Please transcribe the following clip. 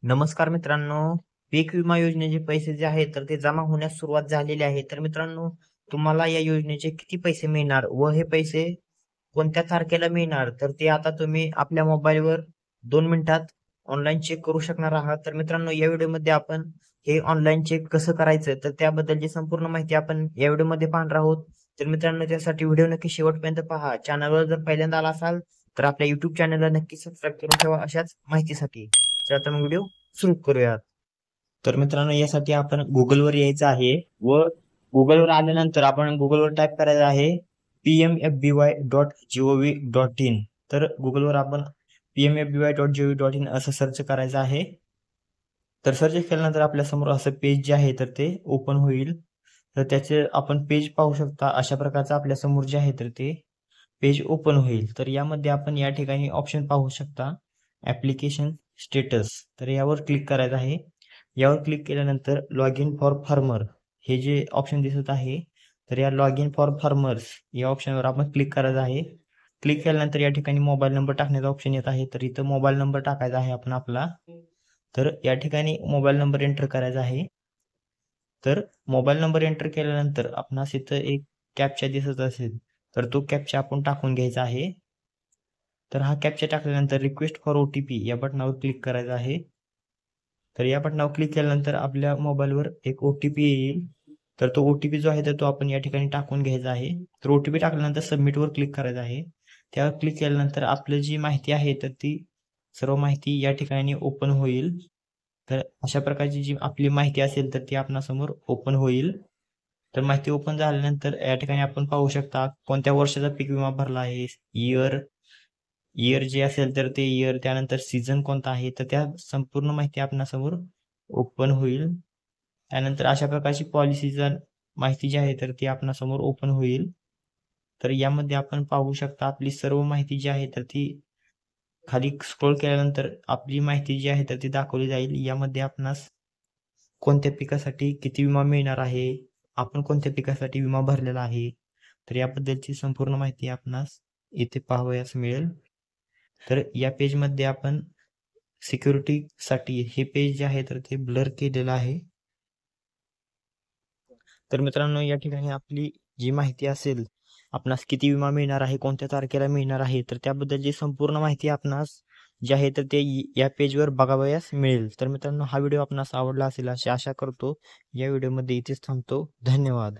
नमस्कार मित्रांनो. पीक विमा योजनेचे पैसे जे आहेत तर ते जमा होण्यास सुरुवात झालेली आहे. तर मित्रांनो, तुम्हाला या योजनेचे किती पैसे मिळणार व हे पैसे कोणत्या तारखेला मिळणार तर ते आता तुम्ही आपल्या मोबाईलवर 2 मिनिटात ऑनलाईन चेक करू शकणार आहात. तर मित्रांनो, या व्हिडिओमध्ये आपण हे ऑनलाईन चेक कसं करायचं तर त्याबद्दलची संपूर्ण माहिती आपण या व्हिडिओमध्ये पाहणार आहोत. तर मित्रांनो, त्यासाठी व्हिडिओ नक्की शेवटपर्यंत पहा. चॅनलवर जर पहिल्यांदा आला असाल तर आपल्या YouTube चॅनलला नक्की सबस्क्राईब करून ठेवा अशाच माहितीसाठी. तर आता मग व्हिडिओ सुरू करूयात. तर मित्रांनो, यासाठी आपण गुगलवर यायचं आहे व गुगलवर आल्यानंतर आपण गुगलवर टाईप करायचं आहे pmfby.gov.in. तर गुगलवर आपण pmfby.gov.in असं सर्च करायचं आहे. तर सर्च केल्यानंतर आपल्या समोर असं पेज जे आहे तर ते ओपन होईल. तर त्याचे आपण पेज पाहू शकता. अशा प्रकारचं आपल्या समोर जे आहे तर ते पेज ओपन होईल. तर यामध्ये आपण या ठिकाणी ऑप्शन पाहू शकता ॲप्लिकेशन स्टेटस. तर यावर क्लिक करायचं आहे. यावर क्लिक केल्यानंतर लॉग इन फॉर फार्मर हे जे ऑप्शन दिसत आहे तर या लॉग इन फॉर फार्मर्स या ऑप्शनवर आपण क्लिक करायचं आहे. क्लिक केल्यानंतर या ठिकाणी मोबाईल नंबर टाकण्याचा ऑप्शन येत आहे. तर इथं मोबाईल नंबर टाकायचा आहे आपण आपला. तर या ठिकाणी मोबाईल नंबर एंटर करायचा आहे. तर मोबाईल नंबर एंटर केल्यानंतर आपणास इथं एक कॅप्चा दिसत असेल तर तो कॅप्चा आपण टाकून घ्यायचा आहे. तर हा कॅप्चा टाकल्यानंतर रिक्वेस्ट फॉर OTP या बटनावर क्लिक करायचं आहे. तर या बटनावर क्लिक केल्यानंतर आपल्या मोबाईलवर एक OTP येईल. तर तो OTP जो आहे तर तो आपण या ठिकाणी टाकून घ्यायचा आहे. तर OTP टाकल्यानंतर सबमिटवर क्लिक करायचं आहे. त्यावर क्लिक केल्यानंतर आपली जी माहिती आहे तर ती सर्व माहिती या ठिकाणी ओपन होईल. तर अशा प्रकारची जी आपली माहिती असेल तर ती आपणासमोर ओपन होईल. तर माहिती ओपन झाल्यानंतर या ठिकाणी आपण पाहू शकता कोणत्या वर्षाचा पीक विमा भरला आहे, इयर जे असेल तर ते इयर, त्यानंतर सीझन कोणता आहे तर त्या संपूर्ण माहिती आपणासमोर ओपन होईल. त्यानंतर अशा प्रकारची पॉलिसीचा माहिती जी आहे तर ती आपणासमोर ओपन होईल. तर यामध्ये आपण पाहू शकता आपली सर्व माहिती जी आहे तर ती खाली स्क्रोल केल्यानंतर आपली माहिती जी आहे तर ती दाखवली जाईल. यामध्ये आपणास कोणत्या पिकासाठी किती विमा मिळणार आहे, आपण कोणत्या पिकासाठी विमा भरलेला आहे, तर याबद्दलची संपूर्ण माहिती आपणास इथे पाहावयास मिळेल. तर या पेजमध्ये आपण सिक्युरिटीसाठी हे पेज जे आहे तर ते ब्लर केलेलं आहे. तर मित्रांनो, या ठिकाणी आपली जी माहिती असेल, आपणास किती विमा मिळणार आहे, कोणत्या तारखेला मिळणार आहे, तर त्याबद्दलची संपूर्ण माहिती आपणास जी आहे तर ते या पेजवर बघावयास मिळेल. तर मित्रांनो, हा व्हिडिओ आपणास आवडला असेल अशी आशा करतो. या व्हिडिओमध्ये इथेच थांबतो. धन्यवाद.